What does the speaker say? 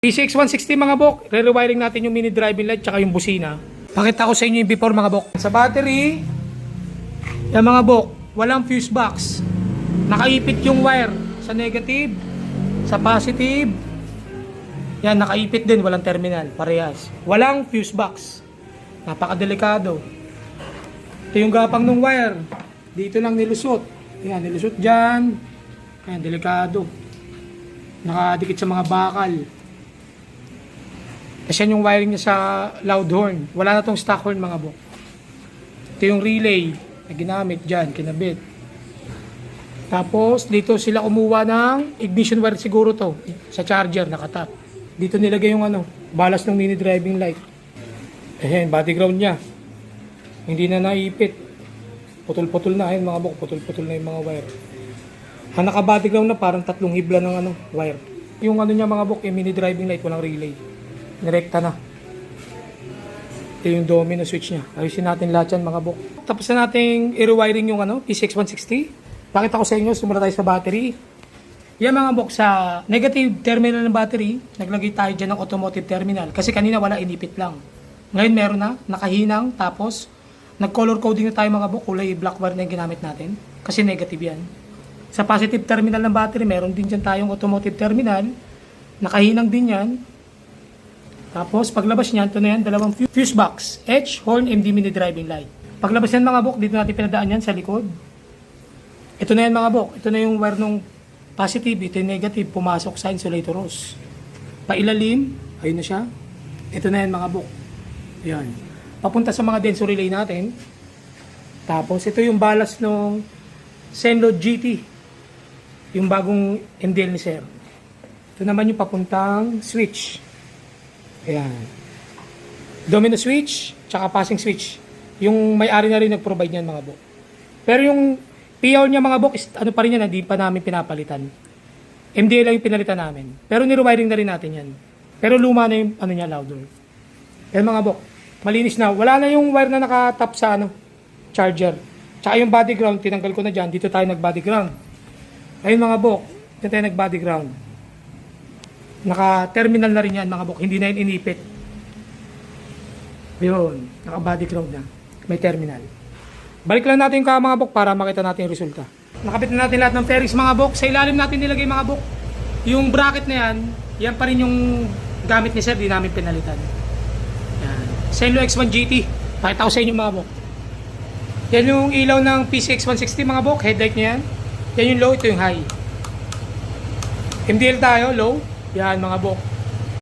PCX 160 mga bok, re-rewiring natin yung mini driving light tsaka yung busina. Pakita ko sa inyo yung before mga bok. Sa battery, yan mga bok, walang fuse box. Nakaipit yung wire sa negative, sa positive. Yan, nakaipit din, walang terminal, parehas. Walang fuse box. Napakadelikado. Ito yung gapang ng wire. Dito lang nilusot. Yan, nilusot dyan. Yan, delikado. Nakadikit sa mga bakal. Kasi yung wiring niya sa loud horn. Wala na tong stock horn mga bok. Ito yung relay na ginamit dyan, kinabit. Tapos dito sila kumuha ng ignition wire siguro to. Sa charger, nakatap. Dito nilagay yung balas ng mini driving light. Ayan, body ground niya. Hindi na naipit. Putol-putol na. Ayan mga bok, putol-putol na yung mga wire. Ang naka-body ground na parang tatlong hibla ng wire. Yung niya mga bok, yung mini driving light, walang relay. Direkta na. Ito yung domino switch niya. Ayusin natin lahat yan mga bok. Tapos na nating i-rewiring yung PCX 160. Pakita ko sa inyo, sumula tayo sa battery. Yan mga bok, sa negative terminal ng battery, naglagay tayo dyan ng automotive terminal. Kasi kanina wala, inipit lang. Ngayon meron na, nakahinang, tapos nag-color coding na tayo mga bok, kulay black wire na yung ginamit natin. Kasi negative yan. Sa positive terminal ng battery, meron din dyan tayong automotive terminal. Nakahinang din yan. Tapos, paglabas niyan, ito na yan, dalawang fuse box, H, horn, MD mini driving light. Paglabas yan mga bok, dito natin pinadaan yan sa likod. Ito na yan mga bok, ito na yung wire nung positive, ito yung negative, pumasok sa insulator hose. Pailalim, ayun na siya. Ito na yan mga bok. Yan. Papunta sa mga denso relay natin. Tapos, ito yung balas nung Zenload GT. Yung bagong MDL ni Sir. Ito naman yung papuntang switch. Ayan. Domino switch, tsaka passing switch. Yung may-ari na rin nag-provide niyan mga bok. Pero yung PO niya mga bok, pa rin yan, hindi pa namin pinapalitan. MDA lang yung pinalitan namin. Pero nirewiring na rin natin yan. Pero luma na yung niya, louder. Ayan mga bok, malinis na. Wala na yung wire na nakatap sa charger. Tsaka yung body ground, tinanggal ko na dyan. Dito tayo nag-body ground. Ayun mga bok, dito tayo nag-body ground. Naka-terminal na rin yan mga bok, hindi na yun inipit. Yun, naka-body ground na. May terminal. Balik lang natin yung mga bok para makita natin yung resulta. Nakabit na natin lahat ng fairings mga bok. Sa ilalim natin nilagay mga bok. Yung bracket na yan, yan pa rin yung gamit ni Sir, di namin pinalitan. Yan. Zenlo X1 GT. Pakita ko sa inyo mga bok. Yan yung ilaw ng PCX 160 mga bok, headlight niya yan. Yan yung low, ito yung high. MDL tayo, low. Yan mga bok.